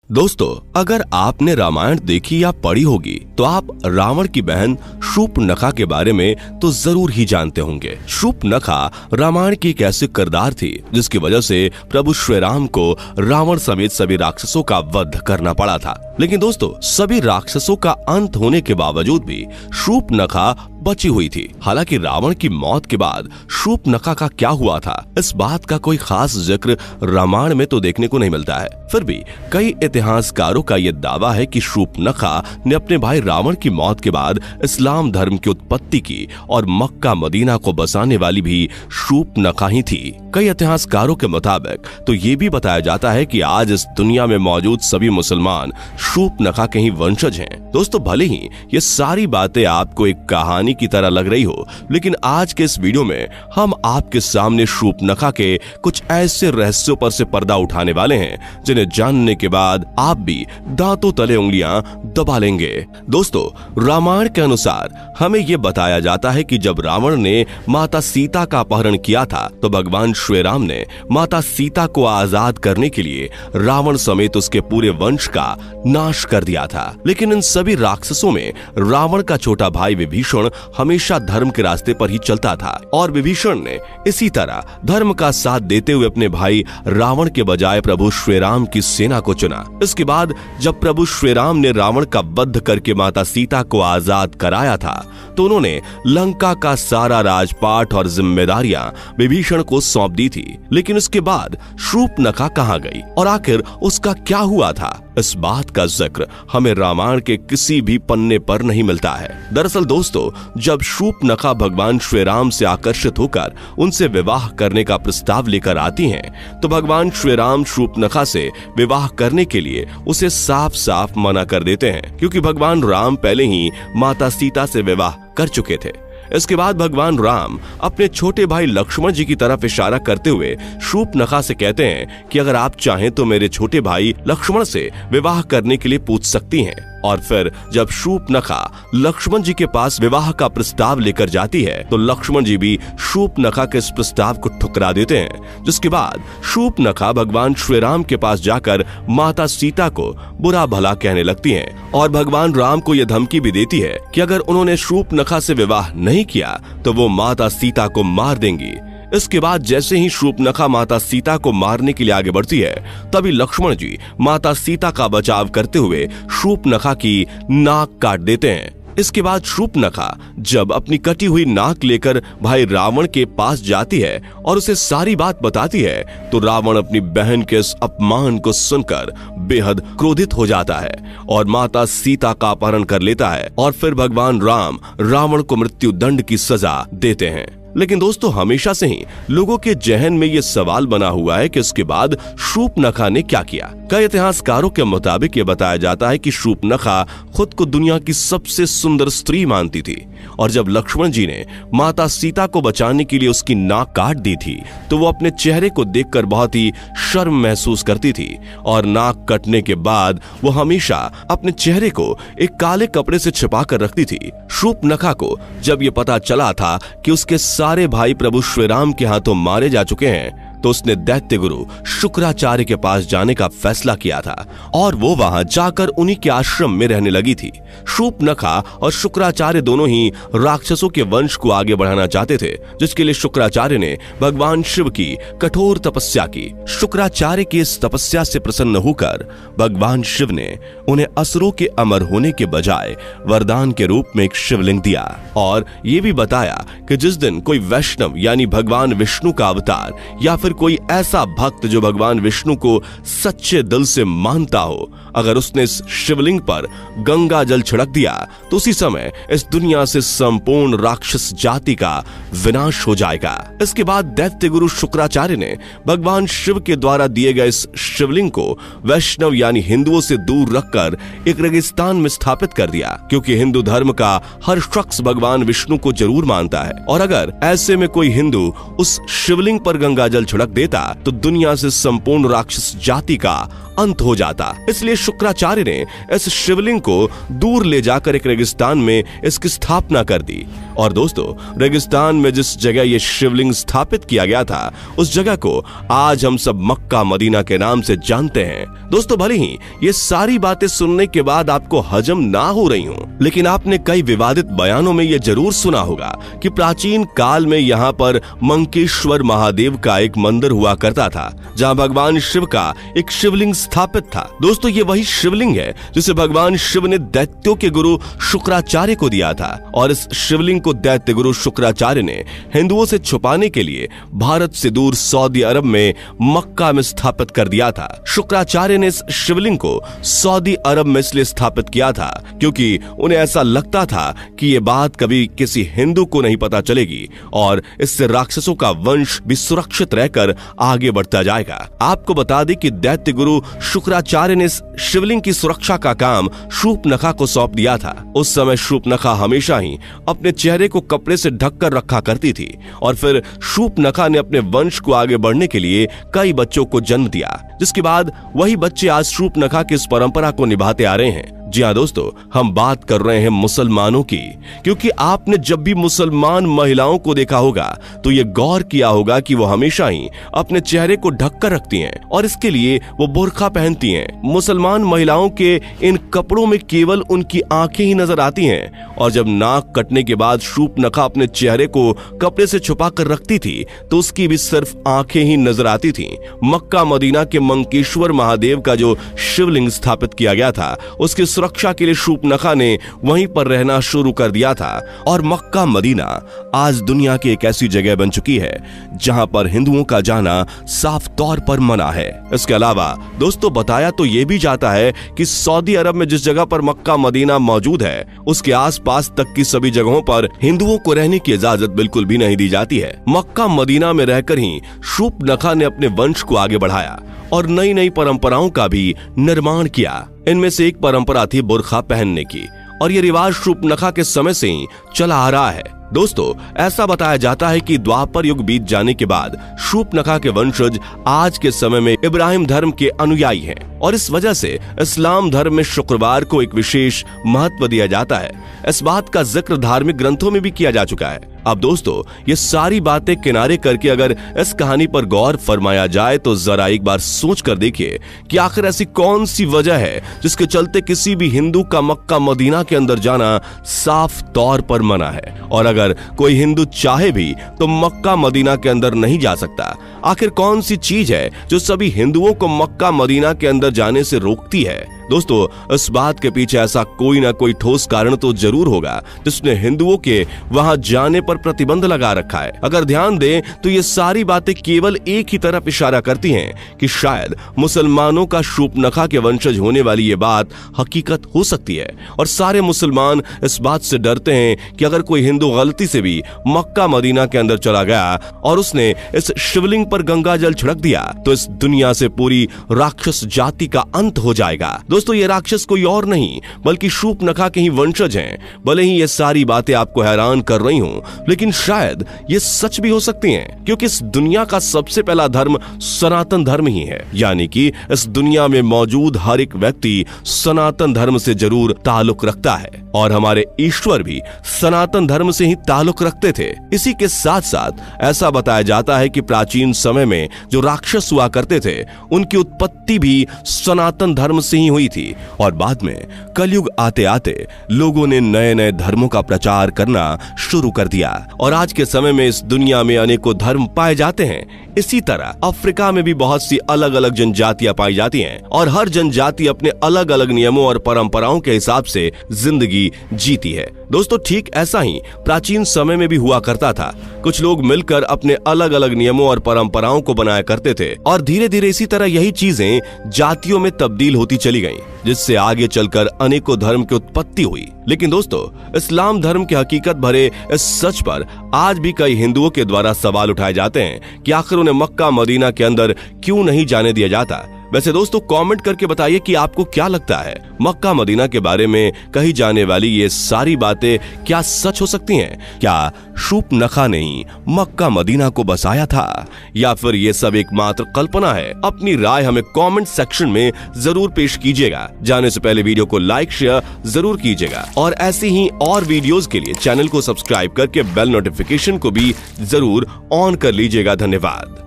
दोस्तों, अगर आपने रामायण देखी या पढ़ी होगी तो आप रावण की बहन शूर्पणखा के बारे में तो जरूर ही जानते होंगे। शूर्पणखा रामायण की एक ऐसी किरदार थी जिसकी वजह से प्रभु श्री राम को रावण समेत सभी राक्षसों का वध करना पड़ा था। लेकिन दोस्तों, सभी राक्षसों का अंत होने के बावजूद भी शूर्पणखा बची हुई थी। हालांकि रावण की मौत के बाद शूर्पणखा का क्या हुआ था, इस बात का कोई खास जिक्र रामायण में तो देखने को नहीं मिलता है। फिर भी कई इतिहासकारों का यह दावा है कि शूर्पणखा ने अपने भाई रावण की मौत के बाद इस्लाम धर्म की उत्पत्ति की और मक्का मदीना को बसाने वाली भी शूर्पणखा ही थी। कई इतिहासकारों के मुताबिक तो ये भी बताया जाता है कि आज इस दुनिया में मौजूद सभी मुसलमान शूर्पणखा के ही वंशज हैं। दोस्तों, भले ही ये सारी बातें आपको एक कहानी की तरह लग रही हो, लेकिन आज के इस वीडियो में हम आपके सामने शूर्पणखा के कुछ ऐसे रहस्यों पर से पर्दा उठाने वाले हैं जिन्हें जानने के बाद आप भी दांतों तले उंगलियां दबा लेंगे। दोस्तों, रामायण के अनुसार हमें यह बताया जाता है कि जब रावण ने माता सीता का अपहरण किया था तो भगवान श्री राम ने माता सीता को आजाद करने के लिए रावण समेत उसके पूरे वंश का नाश कर दिया था। लेकिन इन सभी राक्षसों में रावण का छोटा भाई विभीषण हमेशा धर्म के रास्ते पर ही चलता था और विभीषण ने इसी तरह धर्म का साथ देते हुए अपने भाई रावण के बजाय प्रभु श्री राम की सेना को चुना। इसके बाद जब प्रभु श्री राम ने रावण का वध करके माता सीता को आजाद कराया था तो उन्होंने लंका का सारा राजपाट और जिम्मेदारियां विभीषण को सौंप दी थी। लेकिन उसके बाद शूर्पणखा कहां गई और आखिर उसका क्या हुआ था, इस बात का जिक्र हमें रामायण के किसी भी पन्ने पर नहीं मिलता है। दरअसल दोस्तों, जब शूर्पणखा भगवान श्री राम से आकर्षित होकर उनसे विवाह करने का प्रस्ताव लेकर आती हैं, तो भगवान श्री राम शूर्पणखा से विवाह करने के लिए उसे साफ साफ मना कर देते हैं, क्योंकि भगवान राम पहले ही माता सीता से विवाह कर चुके थे। इसके बाद भगवान राम अपने छोटे भाई लक्ष्मण जी की तरफ इशारा करते हुए शूर्पणखा से कहते हैं कि अगर आप चाहें तो मेरे छोटे भाई लक्ष्मण से विवाह करने के लिए पूछ सकती हैं। और फिर जब शूर्पणखा लक्ष्मण जी के पास विवाह का प्रस्ताव लेकर जाती है तो लक्ष्मण जी भी शूर्पणखा के इस प्रस्ताव को ठुकरा देते हैं, जिसके बाद शूर्पणखा भगवान श्री राम के पास जाकर माता सीता को बुरा भला कहने लगती हैं और भगवान राम को यह धमकी भी देती है कि अगर उन्होंने शूर्पणखा से विवाह नहीं किया तो वो माता सीता को मार देंगी। इसके बाद जैसे ही शूर्पणखा माता सीता को मारने के लिए आगे बढ़ती है, तभी लक्ष्मण जी माता सीता का बचाव करते हुए शूर्पणखा की नाक काट देते हैं। इसके बाद शूर्पणखा जब अपनी कटी हुई नाक लेकर भाई रावण के पास जाती है और उसे सारी बात बताती है तो रावण अपनी बहन के इस अपमान को सुनकर बेहद क्रोधित हो जाता है और माता सीता का अपहरण कर लेता है और फिर भगवान राम रावण को मृत्यु दंड की सजा देते हैं। लेकिन दोस्तों, हमेशा से ही लोगों के जहन में ये सवाल बना हुआ है कि उसके बाद शूर्पणखा ने क्या किया। कई इतिहासकारों के मुताबिक ये बताया जाता है कि शूर्पणखा खुद को दुनिया की सबसे सुंदर स्त्री मानती थी और जब लक्ष्मण जी ने माता सीता को बचाने के लिए उसकी नाक काट दी थी तो वो अपने चेहरे को देखकर बहुत ही शर्म महसूस करती थी और नाक कटने के बाद वो हमेशा अपने चेहरे को एक काले कपड़े से छिपा कर रखती थी। शूर्पणखा को जब ये पता चला था कि उसके सारे भाई प्रभु श्री राम के हाथों मारे जा चुके हैं तो उसने दैत्य गुरु शुक्राचार्य के पास जाने का फैसला किया था और वो वहां जाकर उन्हीं के आश्रम में रहने लगी थी। शूर्पणखा और शुक्राचार्य दोनों ही राक्षसों के वंश को आगे बढ़ाना चाहते थे, जिसके लिए शुक्राचार्य ने भगवान शिव की कठोर तपस्या की। शुक्राचार्य की इस तपस्या से प्रसन्न होकर भगवान शिव ने उन्हें असुरों के अमर होने के बजाय वरदान के रूप में एक शिवलिंग दिया और ये भी बताया कि जिस दिन कोई वैष्णव यानी भगवान विष्णु का अवतार या फिर कोई ऐसा भक्त जो भगवान विष्णु को सच्चे दिल से मानता हो, अगर उसने इस शिवलिंग पर गंगा जल छिड़क दिया तो उसी समय इस दुनिया से संपूर्ण राक्षस जाति का विनाश हो जाएगा। इसके बाद दैत्य गुरु शुक्राचार्य ने भगवान शिव के द्वारा दिए गए इस शिवलिंग को वैष्णव यानी हिंदुओं से दूर रखकर एक रेगिस्तान में स्थापित कर दिया, क्योंकि हिंदू धर्म का हर शख्स भगवान विष्णु को जरूर मानता है और अगर ऐसे में कोई हिंदू उस शिवलिंग पर गंगा जल छिड़क देता तो दुनिया से संपूर्ण राक्षस जाति का अंत हो जाता। इसलिए शुक्राचार्य ने इस शिवलिंग को दूर ले जाकर एक रेगिस्तान में इसकी स्थापना कर दी। और दोस्तों, रेगिस्तान में जिस जगह ये शिवलिंग स्थापित किया गया था, उस जगह को आज हम सब मक्का मदीना के नाम से जानते हैं। दोस्तों, भले ही ये सारी बातें सुनने के बाद आपको हजम ना हो रही हों, लेकिन आपने कई विवादित बयानों में ये जरूर सुना होगा कि प्राचीन काल में यहाँ पर मंकेश्वर महादेव का एक मंदिर हुआ करता था, जहाँ भगवान शिव का एक शिवलिंग स्थापित था। दोस्तों, ये वही शिवलिंग है जिसे भगवान शिव ने दैत्यों के गुरु शुक्राचार्य को दिया था, और इस शिवलिंग को दैत्य गुरु शुक्राचार्य ने हिंदुओं से छुपाने के लिए भारत से दूर सऊदी अरब में मक्का में स्थापित कर दिया था। शुक्राचार्य ने इस शिवलिंग को सऊदी अरब में इसलिए स्थापित किया था क्योंकि उन्हें ऐसा लगता था कि ये बात कभी किसी हिंदू को नहीं पता चलेगी और इससे राक्षसों का वंश भी सुरक्षित रहकर आगे बढ़ता जाएगा। आपको बता दें कि दैत्य गुरु शुक्राचार्य ने इस शिवलिंग की सुरक्षा का काम शूर्पणखा को सौंप दिया था। उस समय शूर्पणखा हमेशा ही अपने चेहरे को कपड़े से ढककर रखा करती थी, और फिर शूर्पणखा ने अपने वंश को आगे बढ़ने के लिए कई बच्चों को जन्म दिया, जिसके बाद वही बच्चे आज शूर्पणखा की इस परंपरा को निभाते आ रहे हैं। जी हाँ दोस्तों, हम बात कर रहे हैं मुसलमानों की, क्योंकि आपने जब भी मुसलमान महिलाओं को देखा होगा तो ये गौर किया होगा कि वो हमेशा ही अपने चेहरे को ढककर रखती हैं और इसके लिए वो बुर्का पहनती हैं। मुसलमान महिलाओं के इन कपड़ों में केवल उनकी आंखें ही नजर आती हैं, और जब नाक कटने के बाद शूर्पणखा अपने चेहरे को कपड़े से छुपा कर रखती थी तो उसकी भी सिर्फ आंखें ही नजर आती थी। मक्का मदीना के मंकेश्वर महादेव का जो शिवलिंग स्थापित किया गया था, उसकी सुरक्षा के लिए शूर्पणखा ने वहीं पर रहना शुरू कर दिया था, और मक्का मदीना आज दुनिया की एक ऐसी जगह बन चुकी है जहां पर हिंदुओं का जाना साफ तौर पर मना है। इसके अलावा दोस्तों, बताया तो ये भी जाता है कि सऊदी अरब में जिस जगह पर मक्का मदीना मौजूद है, उसके आसपास तक की सभी जगहों पर हिंदुओं को रहने की इजाजत बिल्कुल भी नहीं दी जाती है। मक्का मदीना में रहकर ही शूर्पणखा ने अपने वंश को आगे बढ़ाया और नई नई परंपराओं का भी निर्माण किया। इनमें से एक परंपरा थी बुर्का पहनने की, और ये रिवाज शूर्पणखा के समय से ही चला आ रहा है। दोस्तों, ऐसा बताया जाता है कि द्वापर युग बीत जाने के बाद शूर्पणखा के वंशज आज के समय में इब्राहिम धर्म के अनुयायी हैं, और इस वजह से इस्लाम धर्म में शुक्रवार को एक विशेष महत्व दिया जाता है। इस बात का जिक्र धार्मिक ग्रंथों में भी किया जा चुका है। अब दोस्तों, ये सारी बातें किनारे करके अगर इस कहानी पर गौर फरमाया जाए तो जरा एक बार सोच कर देखिए कि आखिर ऐसी कौन सी वजह है जिसके चलते किसी भी हिंदू का मक्का मदीना के अंदर जाना साफ तौर पर मना है, और अगर कोई हिंदू चाहे भी तो मक्का मदीना के अंदर नहीं जा सकता। आखिर कौन सी चीज है जो सभी हिंदुओं को मक्का मदीना के अंदर जाने से रोकती है? दोस्तों, इस बात के पीछे ऐसा कोई ना कोई ठोस कारण तो जरूर होगा जिसने हिंदुओं के वहां जाने पर प्रतिबंध लगा रखा है। अगर ध्यान दें तो ये सारी बातें केवल एक ही तरफ इशारा करती हैं कि शायद मुसलमानों का शूर्पणखा के वंशज होने वाली ये बात हकीकत हो सकती है, और सारे मुसलमान इस बात से डरते हैं कि अगर कोई हिंदू गलती से भी मक्का मदीना के अंदर चला गया और उसने इस शिवलिंग पर गंगा जल छिड़क दिया तो इस दुनिया से पूरी राक्षस जाति का अंत हो जाएगा। दोस्तों, ये राक्षस कोई और नहीं बल्कि शूर्पणखा के ही वंशज हैं। भले ही ये सारी बातें आपको हैरान कर रही हों, लेकिन शायद ये सच भी हो सकती हैं, क्योंकि इस दुनिया का सबसे पहला धर्म सनातन धर्म ही है। यानी कि इस दुनिया में मौजूद हर एक व्यक्ति सनातन धर्म से जरूर ताल्लुक रखता है, और हमारे ईश्वर भी सनातन धर्म से ही ताल्लुक रखते थे। इसी के साथ साथ ऐसा बताया जाता है कि प्राचीन समय में जो राक्षस हुआ करते थे, उनकी उत्पत्ति भी सनातन धर्म से ही हुई थी, और बाद में कलयुग आते आते लोगों ने नए नए धर्मों का प्रचार करना शुरू कर दिया, और आज के समय में इस दुनिया में अनेकों धर्म पाए जाते हैं। इसी तरह अफ्रीका में भी बहुत सी अलग अलग जनजातियां पाई जाती हैं, और हर जनजाति अपने अलग अलग नियमों और परंपराओं के हिसाब से जिंदगी जीती है। दोस्तों, ठीक ऐसा ही प्राचीन समय में भी हुआ करता था। कुछ लोग मिलकर अपने अलग अलग नियमों और परंपराओं को बनाया करते थे, और धीरे धीरे इसी तरह यही चीजें जातियों में तब्दील होती चली गईं, जिससे आगे चलकर अनेकों धर्म की उत्पत्ति हुई। लेकिन दोस्तों, इस्लाम धर्म के हकीकत भरे इस सच पर आज भी कई हिंदुओं के द्वारा सवाल उठाए जाते हैं कि आखिर उन्हें मक्का मदीना के अंदर क्यों नहीं जाने दिया जाता। वैसे दोस्तों कमेंट करके बताइए कि आपको क्या लगता है, मक्का मदीना के बारे में कही जाने वाली ये सारी बातें क्या सच हो सकती हैं? क्या शूर्पणखा ने ही मक्का मदीना को बसाया था या फिर ये सब एकमात्र कल्पना है? अपनी राय हमें कमेंट सेक्शन में जरूर पेश कीजिएगा। जाने से पहले वीडियो को लाइक शेयर जरूर कीजिएगा और ऐसी ही और वीडियोस के लिए चैनल को सब्सक्राइब करके बेल नोटिफिकेशन को भी जरूर ऑन कर लीजिएगा। धन्यवाद।